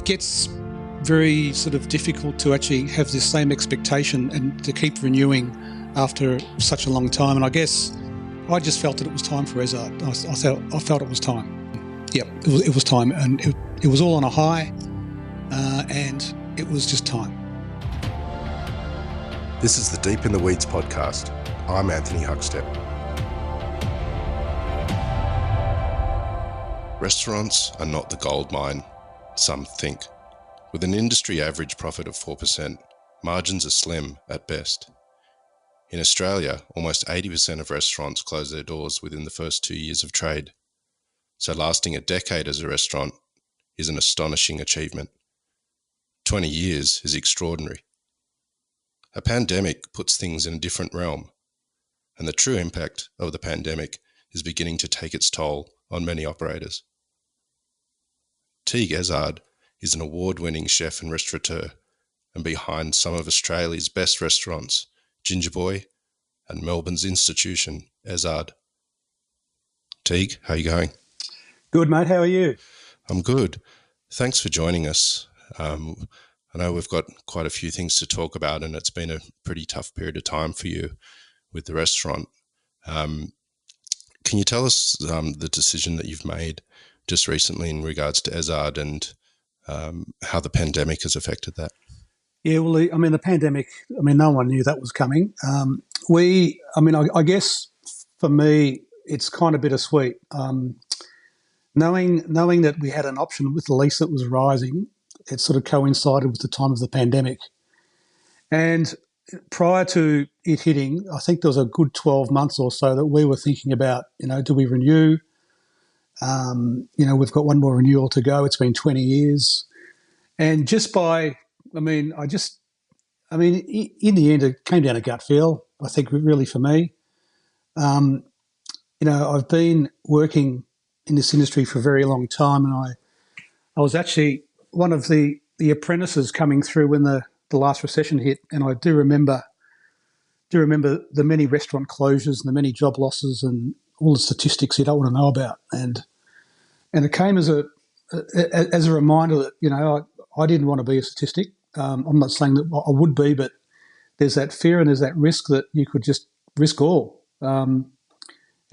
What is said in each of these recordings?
gets very sort of difficult to actually have this same expectation and to keep renewing after such a long time. And I guess I just felt that it was time for Ezard. I felt it was time. Yep, it was time, and it was all on a high, and it was just time. This is the Deep in the Weeds podcast. I'm Anthony Huckstep. Restaurants are not the gold mine some think. With an industry average profit of 4%, margins are slim at best. In Australia, almost 80% of restaurants close their doors within the first 2 years of trade. So lasting a decade as a restaurant is an astonishing achievement. 20 years is extraordinary. A pandemic puts things in a different realm, and the true impact of the pandemic is beginning to take its toll on many operators. Teage Ezard is an award-winning chef and restaurateur, and behind some of Australia's best restaurants, Ginger Boy and Melbourne's institution, Ezard. Teague, how are you going? Good, mate. How are you? I'm good. Thanks for joining us. I know we've got quite a few things to talk about, and it's been a pretty tough period of time for you with the restaurant. Can you tell us the decision that you've made just recently in regards to Ezard and how the pandemic has affected that? Yeah, well, the pandemic, no one knew that was coming. I guess for me, it's kind of bittersweet. Knowing that we had an option with the lease that was rising, it sort of coincided with the time of the pandemic. And prior to it hitting, I think there was a good 12 months or so that we were thinking about, do we renew? We've got one more renewal to go. It's been 20 years. And just in the end, it came down to gut feel, I think, really for me. I've been working in this industry for a very long time, and I was actually one of the apprentices coming through when the last recession hit, and I do remember the many restaurant closures and the many job losses and all the statistics you don't want to know about. And it came as a reminder that, I didn't want to be a statistic. I'm not saying that I would be, but there's that fear and there's that risk that you could just risk all and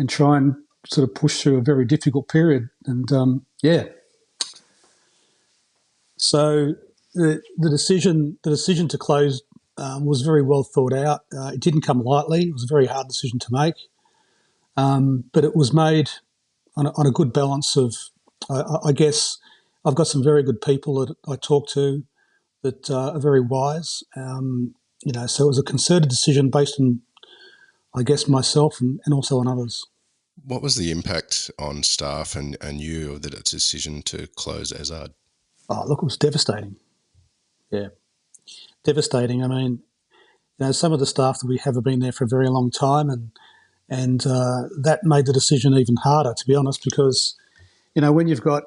try and sort of push through a very difficult period. And, So the decision to close was very well thought out. It didn't come lightly. It was a very hard decision to make, but it was made on a good balance of. I guess I've got some very good people that I talk to that are very wise. So it was a concerted decision based on, I guess, myself and also on others. What was the impact on staff and you of the decision to close Ezard? Oh, look, it was devastating. Yeah, devastating. Some of the staff that we have been there for a very long time, and that made the decision even harder, to be honest, because, when you've got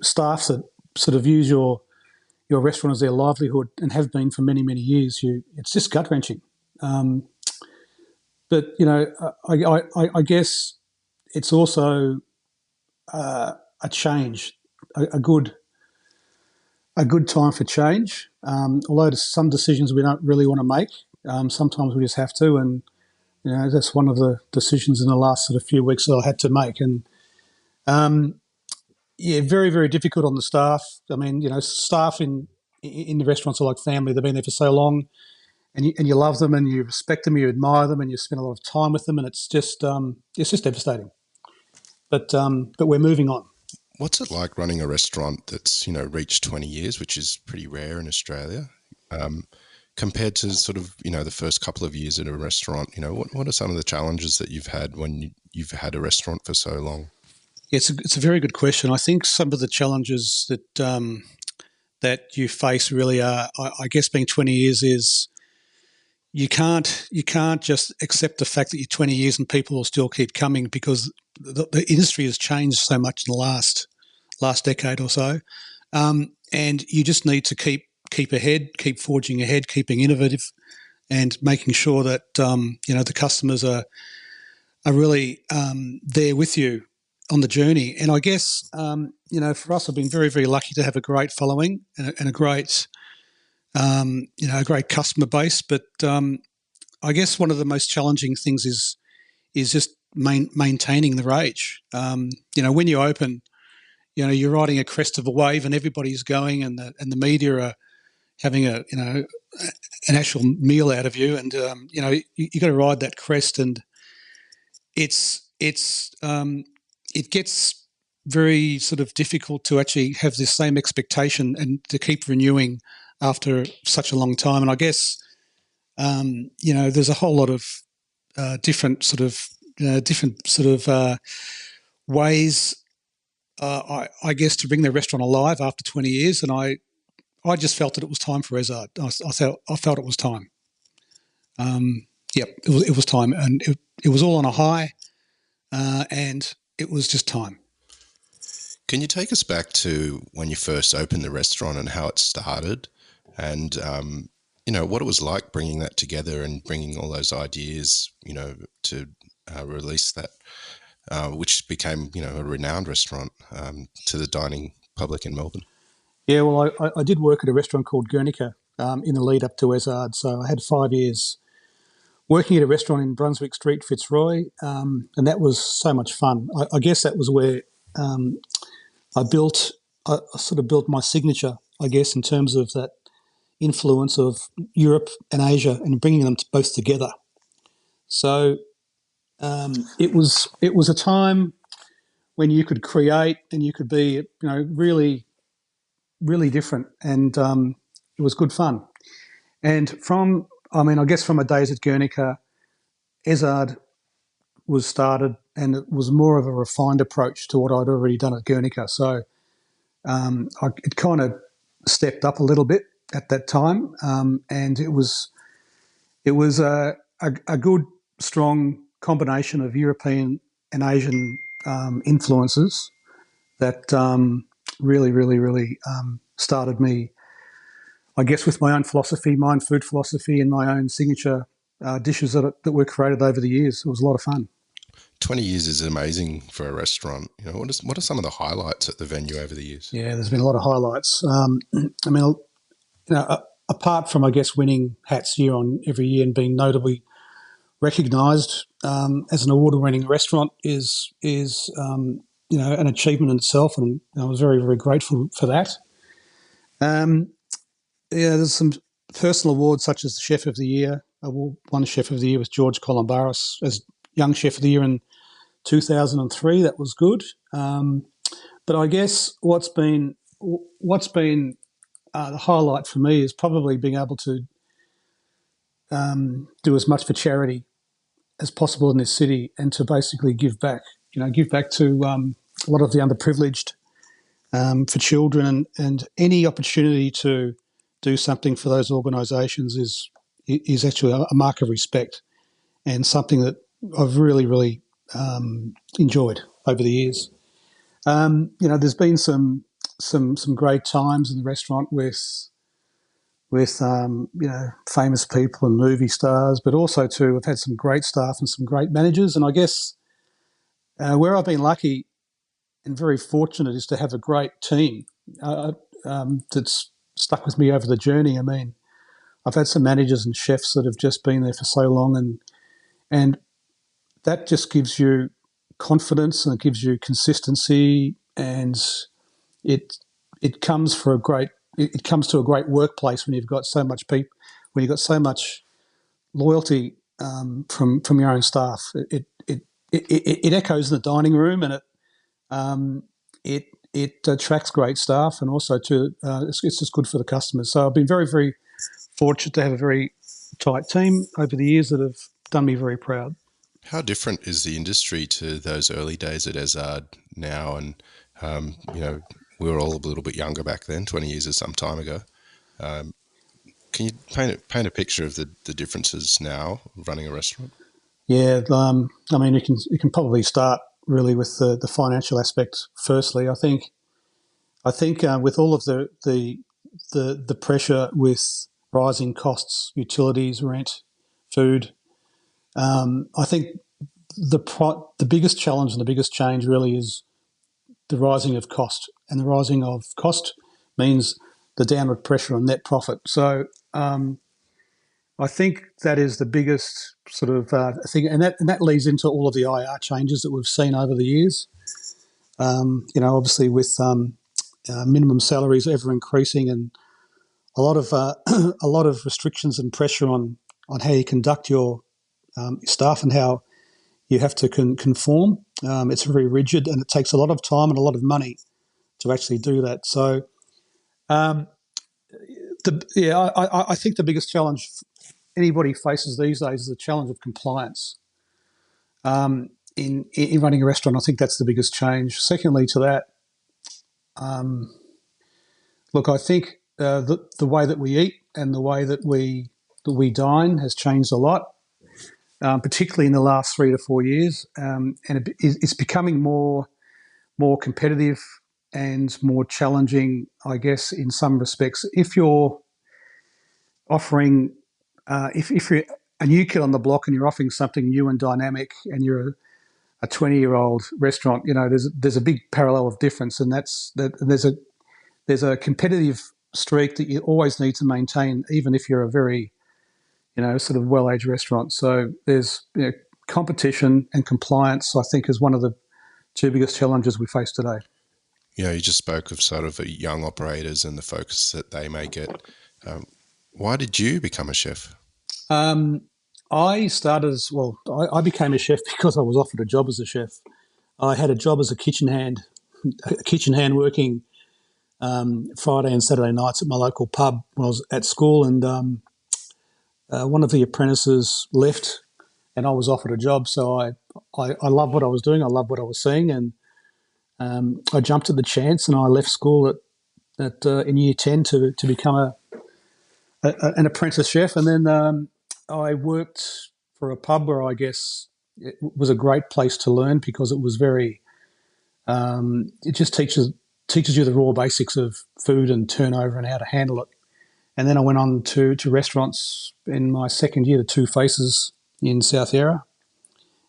staff that sort of use your restaurant as their livelihood and have been for many, many years, it's just gut-wrenching. But I guess it's also a change, a good time for change. Although some decisions we don't really want to make, sometimes we just have to, and that's one of the decisions in the last sort of few weeks that I had to make. And very, very difficult on the staff. Staff in the restaurants are like family. They've been there for so long, and you love them and you respect them, you admire them, and you spend a lot of time with them, and it's just devastating. But we're moving on. What's it like running a restaurant that's, reached 20 years, which is pretty rare in Australia, compared to sort of, the first couple of years at a restaurant? What are some of the challenges that you've had when you've had a restaurant for so long? Yeah, it's a very good question. I think some of the challenges that you face really are, I guess, being 20 years is you can't just accept the fact that you're 20 years and people will still keep coming, because the industry has changed so much in the last decade or so, and you just need to keep ahead, keep forging ahead, keeping innovative, and making sure that the customers are really there with you on the journey. And I guess for us, I've been very, very lucky to have a great following and a great a great customer base. But I guess one of the most challenging things is just maintaining the rage. When you open, you're riding a crest of a wave, and everybody's going, and the media are having an actual meal out of you, and you got to ride that crest, and it gets very sort of difficult to actually have this same expectation and to keep renewing after such a long time. And I guess there's a whole lot of different sort of ways, I guess, to bring the restaurant alive after 20 years. And I just felt that it was time for Ezard. I felt it was time. It was time, and it was all on a high, and it was just time. Can you take us back to when you first opened the restaurant and how it started, and what it was like bringing that together and bringing all those ideas, to release that, which became, a renowned restaurant to the dining public in Melbourne? Yeah, well, I did work at a restaurant called Guernica in the lead up to Ezard. So I had 5 years working at a restaurant in Brunswick Street, Fitzroy, and that was so much fun. I guess that was where I sort of built my signature, I guess, in terms of that influence of Europe and Asia and bringing them both together. So it was a time when you could create and you could be, really, really different, and it was good fun. And I guess from my days at Guernica, Ezard was started, and it was more of a refined approach to what I'd already done at Guernica. So it kind of stepped up a little bit at that time, and it was a good, strong combination of European and Asian influences that really, really, really started me, I guess, with my own philosophy, my own food philosophy, and my own signature dishes that were created over the years. It was a lot of fun. 20 years is amazing for a restaurant. What are some of the highlights at the venue over the years? Yeah, there's been a lot of highlights. Apart from, I guess, winning hats every year and being notably recognised as an award-winning restaurant is an achievement in itself, and I was very, very grateful for that. There's some personal awards such as the Chef of the Year. One Chef of the Year was George Columbaris as Young Chef of the Year in 2003. That was good. But I guess what's been the highlight for me is probably being able to do as much for charity as possible in this city, and to basically give back. Give back to a lot of the underprivileged, for children, and any opportunity to do something for those organisations is actually a mark of respect, and something that I've really, really enjoyed over the years. There's been some great times in the restaurant with famous people and movie stars, but also too, I've had some great staff and some great managers. And I guess where I've been lucky and very fortunate is to have a great team that's stuck with me over the journey. I mean, I've had some managers and chefs that have just been there for so long, and that just gives you confidence, and it gives you consistency, and it comes to a great workplace when you've got so much people, when you've got so much loyalty from your own staff. It echoes in the dining room, and it attracts great staff, and also it's just good for the customers. So I've been very, very fortunate to have a very tight team over the years that have done me very proud. How different is the industry to those early days at Ezard now? And we were all a little bit younger back then. 20 years is some time ago. Can you paint a picture of the differences now of running a restaurant? Yeah, you can probably start really with the financial aspect. Firstly, I think with all of the pressure with rising costs, utilities, rent, food, I think the biggest challenge and the biggest change really is the rising of cost, and the rising of cost means the downward pressure on net profit. So I think that is the biggest sort of thing, and that leads into all of the IR changes that we've seen over the years. Obviously with minimum salaries ever increasing, and a lot of a lot of restrictions and pressure on how you conduct your staff and how you have to conform. It's very rigid, and it takes a lot of time and a lot of money to actually do that. So, I think the biggest challenge anybody faces these days is the challenge of compliance. In running a restaurant, I think that's the biggest change. Secondly to that, look, I think the way that we eat and the way that we dine has changed a lot, particularly in the last 3 to 4 years, and it's becoming more competitive and more challenging, I guess, in some respects. If you're offering, if you're a new kid on the block and you're offering something new and dynamic, and you're a 20-year-old restaurant, there's a big parallel of difference, and that's that there's a competitive streak that you always need to maintain, even if you're a very, sort of well-aged restaurant. So there's competition and compliance, I think, is one of the two biggest challenges we face today. You just spoke of sort of young operators and the focus that they may get. Why did you become a chef? I started I became a chef because I was offered a job as a chef. I had a job as a kitchen hand working Friday and Saturday nights at my local pub when I was at school, and one of the apprentices left, and I was offered a job. So I loved what I was doing. I loved what I was seeing, and I jumped at the chance, and I left school in year 10 to become an apprentice chef, and then I worked for a pub where I guess it was a great place to learn, because it was very it just teaches you the raw basics of food and turnover and how to handle it. And then I went on to restaurants in my second year to Two Faces in South Yarra,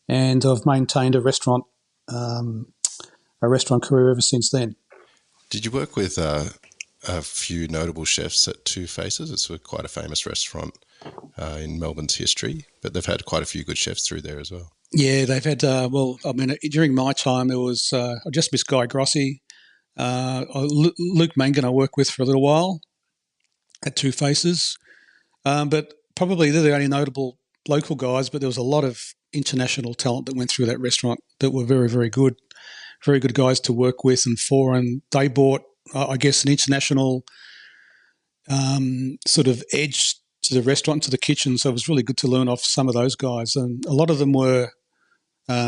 and I've maintained a restaurant career ever since then. Did you work with a few notable chefs at Two Faces? It's quite a famous restaurant in Melbourne's history, but they've had quite a few good chefs through there as well. Yeah, they've had, during my time there was, I just missed Guy Grossi, Luke Mangan I worked with for a little while at Two Faces, but probably they're the only notable local guys, but there was a lot of international talent that went through that restaurant that were very, very good guys to work with and for, and they brought, I guess, an international sort of edge to the restaurant, to the kitchen, so it was really good to learn off some of those guys, and a lot of them were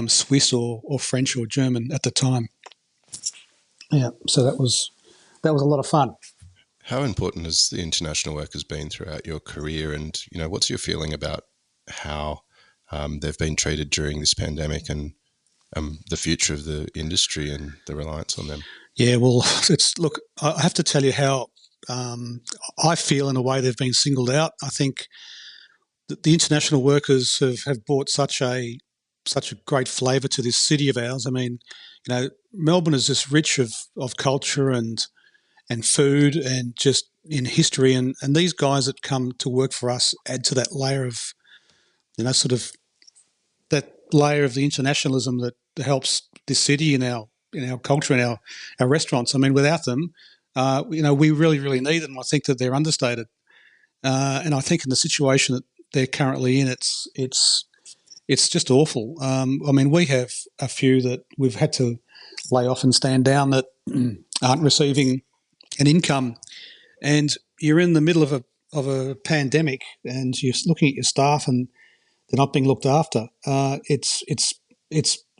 Swiss or French or German at the time. Yeah, so that was a lot of fun. How important has the international work has been throughout your career, and what's your feeling about how they've been treated during this pandemic, and the future of the industry and the reliance on them? Yeah, well, look, I have to tell you how I feel in a way they've been singled out. I think that the international workers have brought such a great flavour to this city of ours. I mean, Melbourne is just rich of culture and food and just in history, and these guys that come to work for us add to that layer of, sort of that layer of the internationalism that helps this city in our culture and our restaurants. I mean, without them, we really, really need them. I think that they're understated, and I think in the situation that they're currently in, it's just awful. I mean, we have a few that we've had to lay off and stand down that aren't receiving an income, and you're in the middle of a pandemic, and you're looking at your staff and they're not being looked after. It's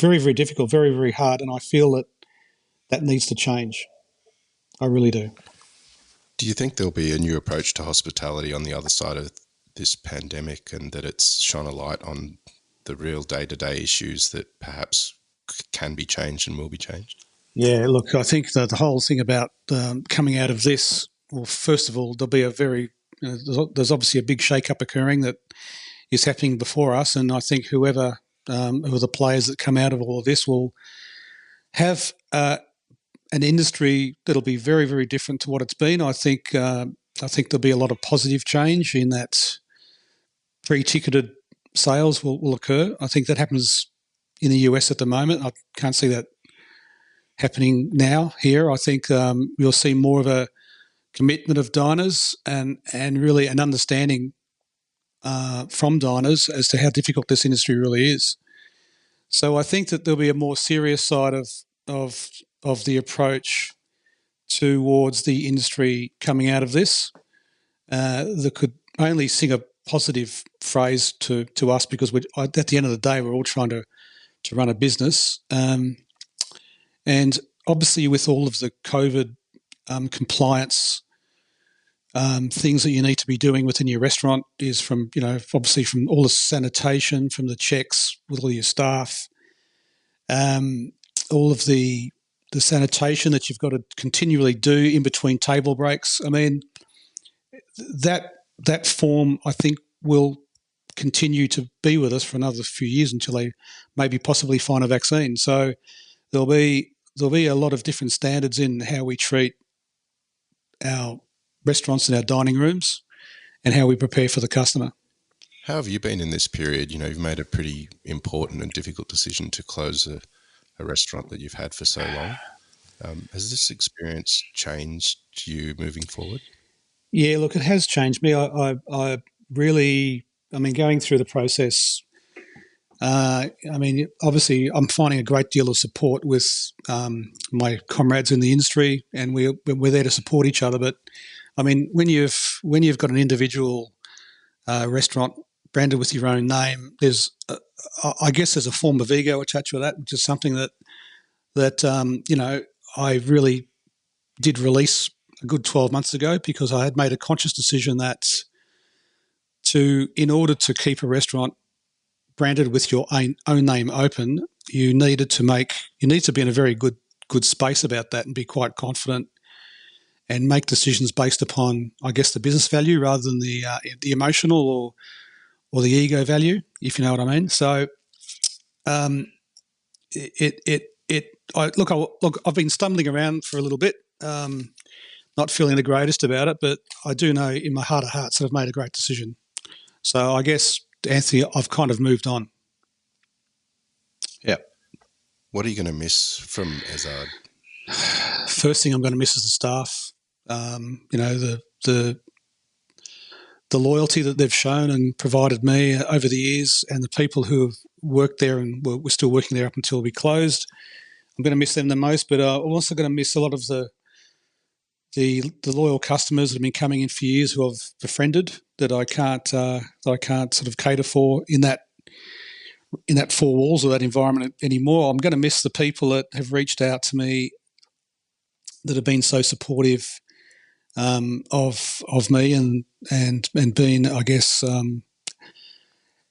very, very difficult, very, very hard, and I feel that needs to change. I really do. Do you think there'll be a new approach to hospitality on the other side of this pandemic, and that it's shone a light on the real day-to-day issues that perhaps can be changed and will be changed? Yeah, look, I think that the whole thing about coming out of this, well, first of all, there'll be there's obviously a big shake-up occurring that is happening before us, and I think whoever who are the players that come out of all of this, will have an industry that'll be very, very different to what it's been. I think there'll be a lot of positive change in that pre-ticketed sales will occur. I think that happens in the US at the moment. I can't see that happening now here. I think you'll see more of a commitment of diners and really an understanding from diners as to how difficult this industry really is. So I think that there'll be a more serious side of the approach towards the industry coming out of this that could only sing a positive phrase to us, because at the end of the day, we're all trying to run a business. And obviously with all of the COVID compliance things that you need to be doing within your restaurant is from, obviously from all the sanitation, from the checks with all your staff, all of the sanitation that you've got to continually do in between table breaks. I mean, that form, I think, will continue to be with us for another few years until they maybe possibly find a vaccine. So there'll be a lot of different standards in how we treat our restaurants and our dining rooms and how we prepare for the customer. How have you been in this period? You've made a pretty important and difficult decision to close a restaurant that you've had for so long. Has this experience changed you moving forward? Yeah, look, it has changed me. I really, going through the process, obviously I'm finding a great deal of support with my comrades in the industry, and we're there to support each other. But when you've got an individual restaurant branded with your own name, I guess there's a form of ego attached with that, which is something that I really did release a good 12 months ago, because I had made a conscious decision that in order to keep a restaurant branded with your own name open, you need to be in a very good space about that and be quite confident and make decisions based upon, I guess, the business value rather than the emotional or the ego value, if you know what I mean. So, I've been stumbling around for a little bit, not feeling the greatest about it, but I do know in my heart of hearts that I've made a great decision. So I guess, Anthony, I've kind of moved on. Yeah. What are you going to miss from Ezard? First thing I'm going to miss is the staff. The loyalty that they've shown and provided me over the years, and the people who have worked there and were still working there up until we closed. I'm going to miss them the most, but I'm also going to miss a lot of the loyal customers that have been coming in for years who I've befriended that I can't sort of cater for in that four walls or that environment anymore. I'm going to miss the people that have reached out to me that have been so supportive of me and been, I guess,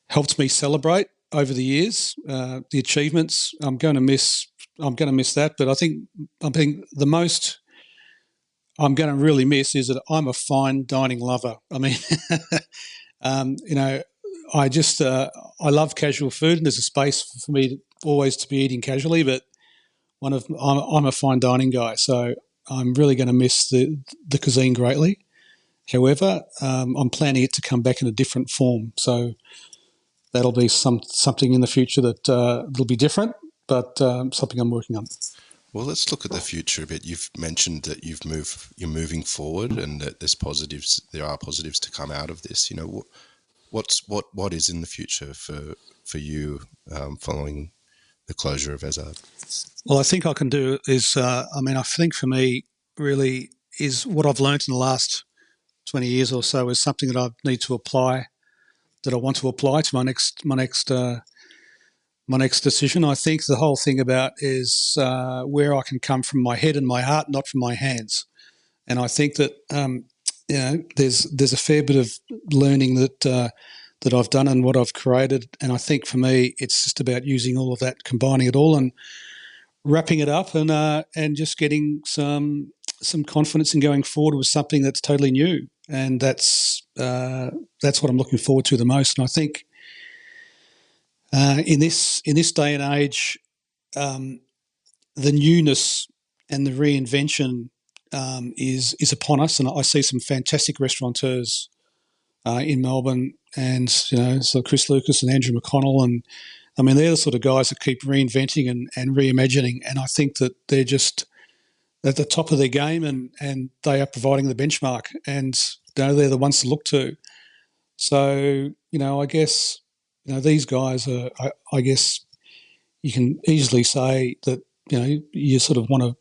helped me celebrate over the years the achievements. I'm going to miss that, but I think the most I'm going to really miss is that I'm a fine dining lover. I love casual food, and there's a space for me always to be eating casually, but I'm a fine dining guy, so I'm really going to miss the cuisine greatly. However, I'm planning it to come back in a different form, so that'll be something in the future that will be different, but something I'm working on. Well, let's look at the future a bit. You've mentioned that you're moving forward, and that there are positives to come out of this. What is in the future for you following the closure of Ezard? Well, I think I can do is, I think for me really is what I've learned in the last 20 years or so is something that I need to apply, that I want to apply to my next decision. I think the whole thing about is where I can come from my head and my heart, not from my hands. And I think that there's a fair bit of learning that I've done and what I've created. And I think for me, it's just about using all of that, combining it all, and wrapping it up, and just getting some confidence in going forward with something that's totally new. And that's what I'm looking forward to the most. And I think In this day and age, the newness and the reinvention is upon us, and I see some fantastic restaurateurs in Melbourne, and so Chris Lucas and Andrew McConnell, and I mean they're the sort of guys that keep reinventing and reimagining, and I think that they're just at the top of their game, and they are providing the benchmark, and they're the ones to look to. So I guess these guys are. I guess you can easily say that you sort of want to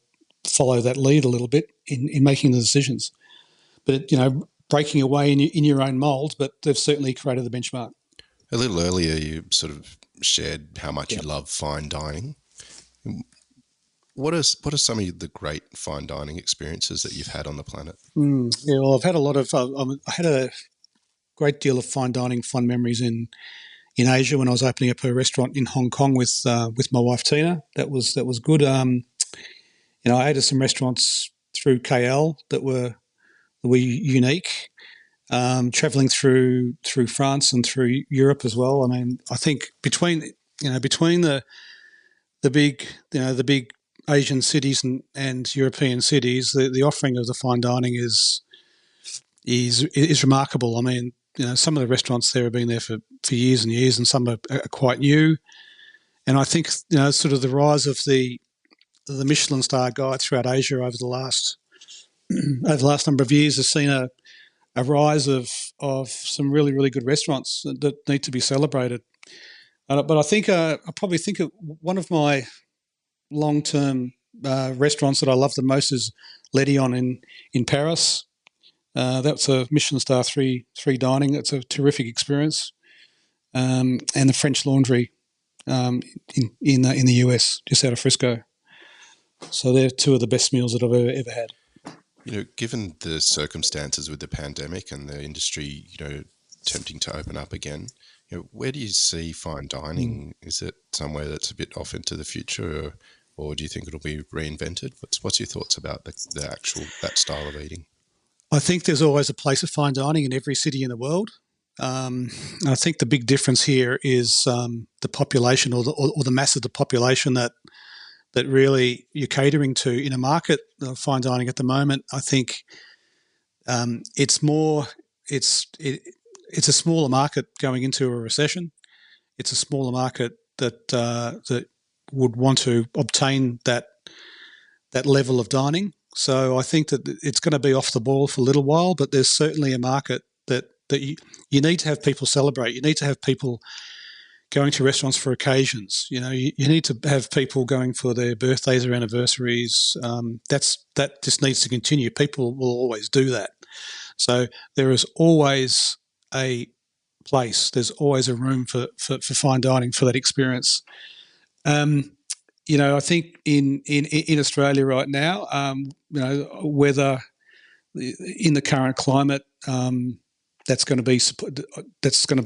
follow that lead a little bit in making the decisions, but breaking away in your own mould. But they've certainly created the benchmark. A little earlier, you sort of shared how much you love fine dining. What are some of the great fine dining experiences that you've had on the planet? Well, I've had a lot of. I had a great deal of fine dining fond memories in Asia when I was opening up a restaurant in Hong Kong with my wife Tina. That was good. I ate at some restaurants through KL that were unique. Traveling through France and through Europe as well. I mean, I think between the big Asian cities and European cities, the offering of the fine dining is remarkable. I mean, some of the restaurants there have been there for years and years, and some are quite new. And I think sort of the rise of the Michelin star guide throughout Asia over the last number of years has seen a rise of some really, really good restaurants that need to be celebrated. But I think I probably think one of my long-term restaurants that I love the most is L'Edion in Paris. That's a Michelin star three dining. It's a terrific experience. And the French Laundry in the US, just out of Frisco. So they're two of the best meals that I've ever had. Given the circumstances with the pandemic and the industry, attempting to open up again, where do you see fine dining? Is it somewhere that's a bit off into the future, or do you think it'll be reinvented? What's your thoughts about that style of eating? I think there's always a place of fine dining in every city in the world. I think the big difference here is the population or the mass of the population that really you're catering to in a market of fine dining at the moment. I think it's a smaller market going into a recession. It's a smaller market that would want to obtain that level of dining. So I think that it's going to be off the ball for a little while, but there's certainly a market that you need to have people celebrate. You need to have people going to restaurants for occasions. You need to have people going for their birthdays or anniversaries. That just needs to continue. People will always do that. So there is always a place. There's always a room for fine dining for that experience. I think in Australia right now, whether in the current climate that's going to be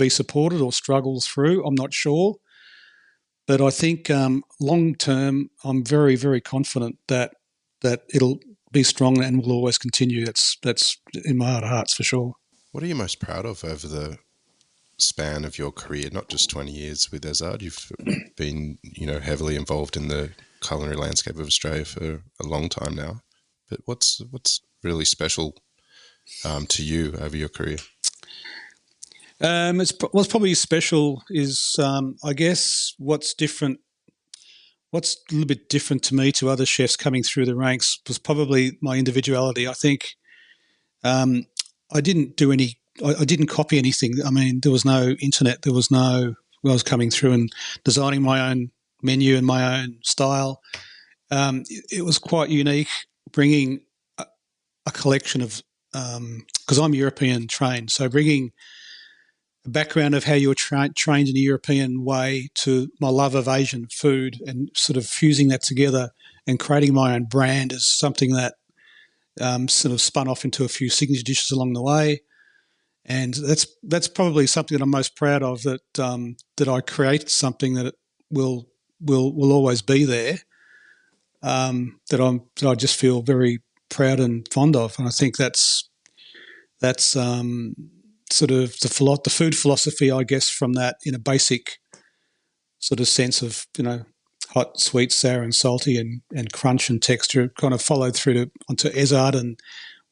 supported or struggles through, I'm not sure. But I think long term, I'm very, very confident that it'll be strong and will always continue. That's in my heart of hearts for sure. What are you most proud of over the span of your career? Not just 20 years with Ezard. You've been, heavily involved in the culinary landscape of Australia for a long time now. But what's really special to you over your career? What's probably special is, I guess, what's a little bit different to me to other chefs coming through the ranks was probably my individuality. I think I didn't copy anything. I mean, there was no internet. There was no. I was coming through and designing my own menu and my own style. It was quite unique, bringing a collection of because I'm European trained, so bringing a background of how you're trained in a European way to my love of Asian food and sort of fusing that together and creating my own brand is something that sort of spun off into a few signature dishes along the way. And that's probably something that I'm most proud of, that I created something that will always be there, that I just feel very proud and fond of. And I think that's sort of the food philosophy, I guess, from that in a basic sort of sense of, hot, sweet, sour and salty and crunch and texture kind of followed through onto Ezard and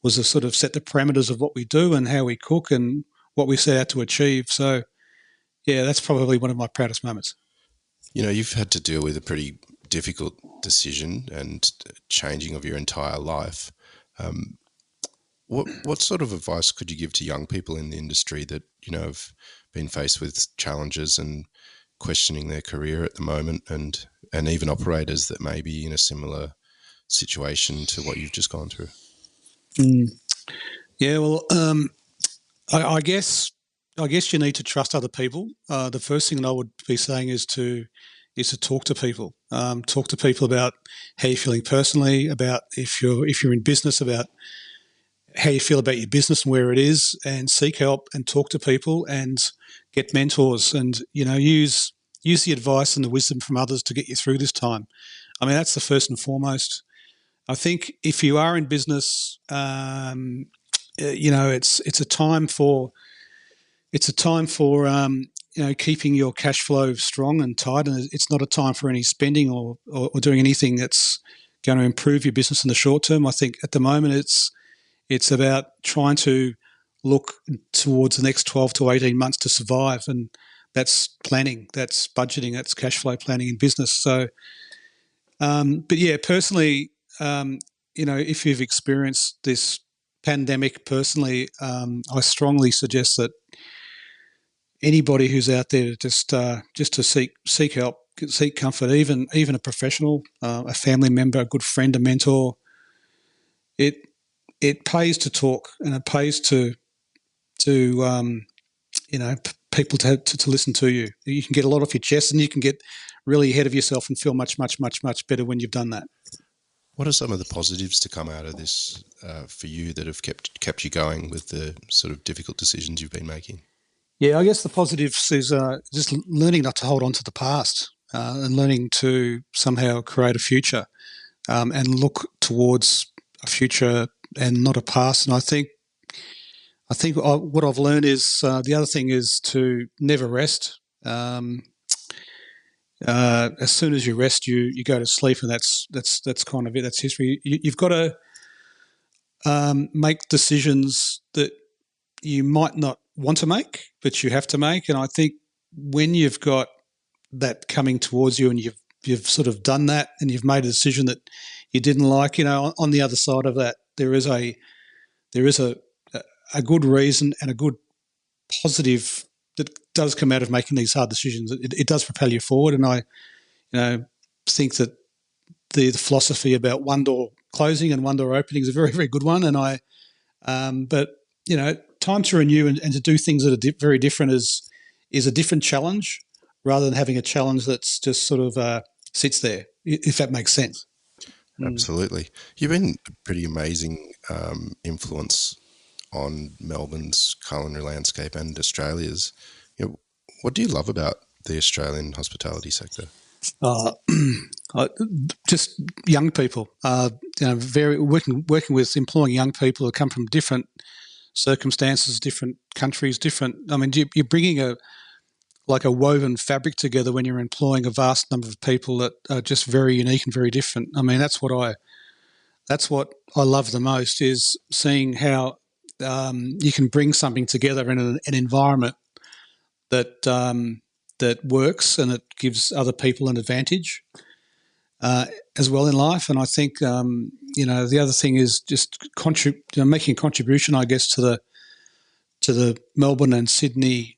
was to sort of set the parameters of what we do and how we cook and what we set out to achieve. So, yeah, that's probably one of my proudest moments. You've had to deal with a pretty difficult decision and changing of your entire life. What sort of advice could you give to young people in the industry that, have been faced with challenges and questioning their career at the moment, and even operators that may be in a similar situation to what you've just gone through? Yeah, well, I guess you need to trust other people. The first thing that I would be saying is to talk to people. Talk to people about how you're feeling personally, about if you're in business, about how you feel about your business and where it is, and seek help and talk to people and get mentors and, use the advice and the wisdom from others to get you through this time. I mean, that's the first and foremost. I think if you are in business, it's a time for keeping your cash flow strong and tight, and it's not a time for any spending or doing anything that's going to improve your business in the short term. I think at the moment it's about trying to look towards the next 12 to 18 months to survive, and that's planning, that's budgeting, that's cash flow planning in business. So, but yeah, personally, if you've experienced this pandemic personally, I strongly suggest that anybody who's out there just to seek help, seek comfort, even a professional, a family member, a good friend, a mentor. It pays to talk, and it pays to people to listen to you. You can get a lot off your chest, and you can get really ahead of yourself and feel much, much, much, much better when you've done that. What are some of the positives to come out of this for you that have kept you going with the sort of difficult decisions you've been making? Yeah, I guess the positives is just learning not to hold on to the past and learning to somehow create a future and look towards a future and not a past. And I think what I've learned is the other thing is to never rest. As soon as you rest, you go to sleep, and that's kind of it. That's history. You've got to make decisions that you might not want to make, but you have to make. And I think when you've got that coming towards you, and you've sort of done that, and you've made a decision that you didn't like, on the other side of that, there is a good reason and a good positive that does come out of making these hard decisions. It does propel you forward, and I, think that the philosophy about one door closing and one door opening is a very, very good one. And but time to renew and to do things that are very different is a different challenge, rather than having a challenge that's just sort of sits there, if that makes sense. Absolutely. You've been a pretty amazing influence on Melbourne's culinary landscape and Australia's. What do you love about the Australian hospitality sector? Just young people. Very working with employing young people who come from different circumstances, different countries, different. I mean, you're bringing a woven fabric together when you're employing a vast number of people that are just very unique and very different. I mean, that's what I love the most, is seeing how you can bring something together in an environment that works, and it gives other people an advantage as well in life. And I think the other thing is just making a contribution, I guess, to the Melbourne and Sydney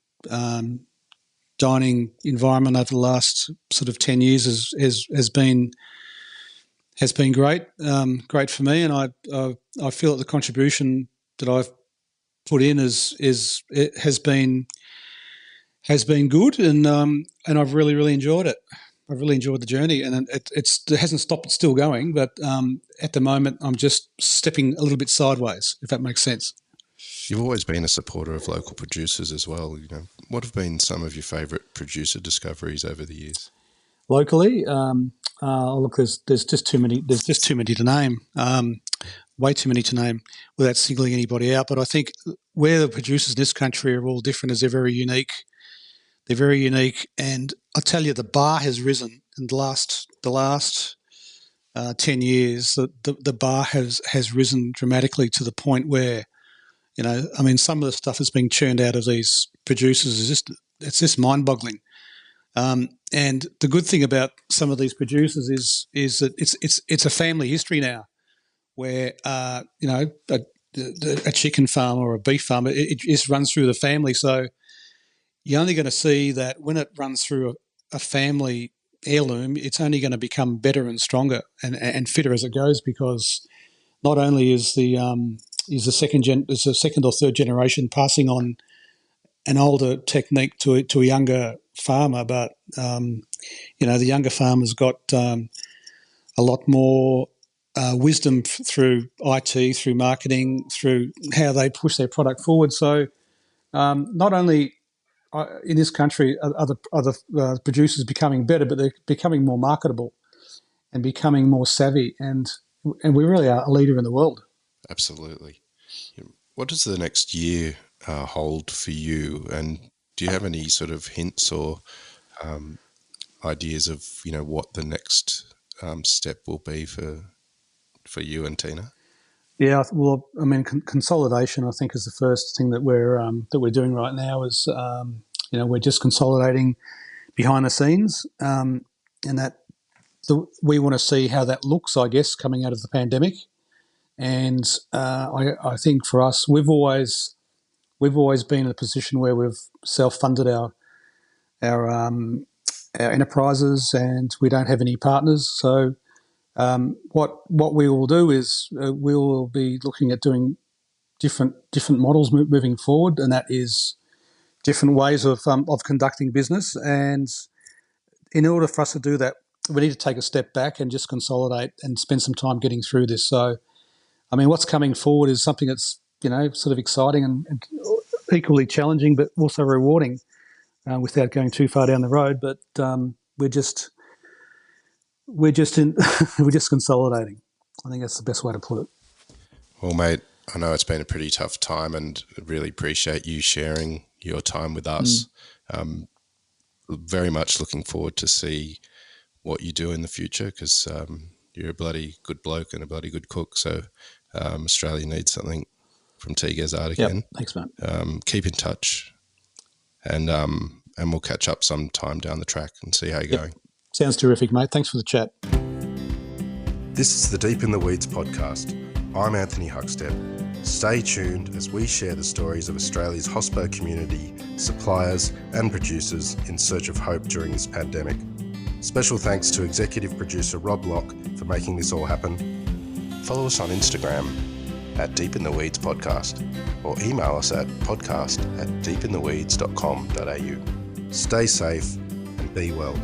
dining environment over the last sort of 10 years has been great, great for me. And I feel that the contribution that I've put in has been good, and I've really, really enjoyed it. I've really enjoyed the journey, and it hasn't stopped. It's still going, but at the moment I'm just stepping a little bit sideways, if that makes sense. You've always been a supporter of local producers as well. What have been some of your favourite producer discoveries over the years? Locally, look, there's just too many. There's just too many to name. Way too many to name without singling anybody out. But I think where the producers in this country are all different is they're very unique. They're very unique, and I tell you, the bar has risen in the last 10 years. The bar has risen dramatically to the point where, some of the stuff that's being churned out of these producers is just mind-boggling. And the good thing about some of these producers is that it's a family history now, where a chicken farm or a beef farm, it just runs through the family. So you're only going to see that when it runs through a family heirloom, it's only going to become better and stronger and fitter as it goes, because not only is the second or third generation passing on an older technique to a younger farmer, but the younger farmer's got a lot more wisdom through IT, through marketing, through how they push their product forward. So not only in this country are other producers becoming better, but they're becoming more marketable and becoming more savvy, and we really are a leader in the world. Absolutely. What does the next year hold for you, and do you have any sort of hints or ideas of what the next step will be for you and Tina? Yeah, well, consolidation, I think, is the first thing that we're doing right now. Is we're just consolidating behind the scenes, and that we want to see how that looks, I guess, coming out of the pandemic. And I think for us, we've always been in a position where we've self-funded our enterprises, and we don't have any partners. So what we will do is we will be looking at doing different models moving forward, and that is different ways of conducting business. And in order for us to do that, we need to take a step back and just consolidate and spend some time getting through this. So, what's coming forward is something that's sort of exciting and equally challenging, but also rewarding, without going too far down the road. But we're just consolidating. I think that's the best way to put it. Well, mate, I know it's been a pretty tough time, and really appreciate you sharing your time with us. Very much looking forward to see what you do in the future, because you're a bloody good bloke and a bloody good cook. So Australia needs something from Teage Ezard again. Yep. Thanks, mate. Keep in touch, and we'll catch up sometime down the track and see how you're going. Sounds terrific, mate. Thanks for the chat. This is the Deep in the Weeds podcast. I'm Anthony Huckstep. Stay tuned as we share the stories of Australia's hospo community, suppliers and producers in search of hope during this pandemic. Special thanks to executive producer Rob Locke for making this all happen. Follow us on Instagram at Deep in the Weeds Podcast, or email us at podcast@deepintheweeds.com.au. Stay safe and be well.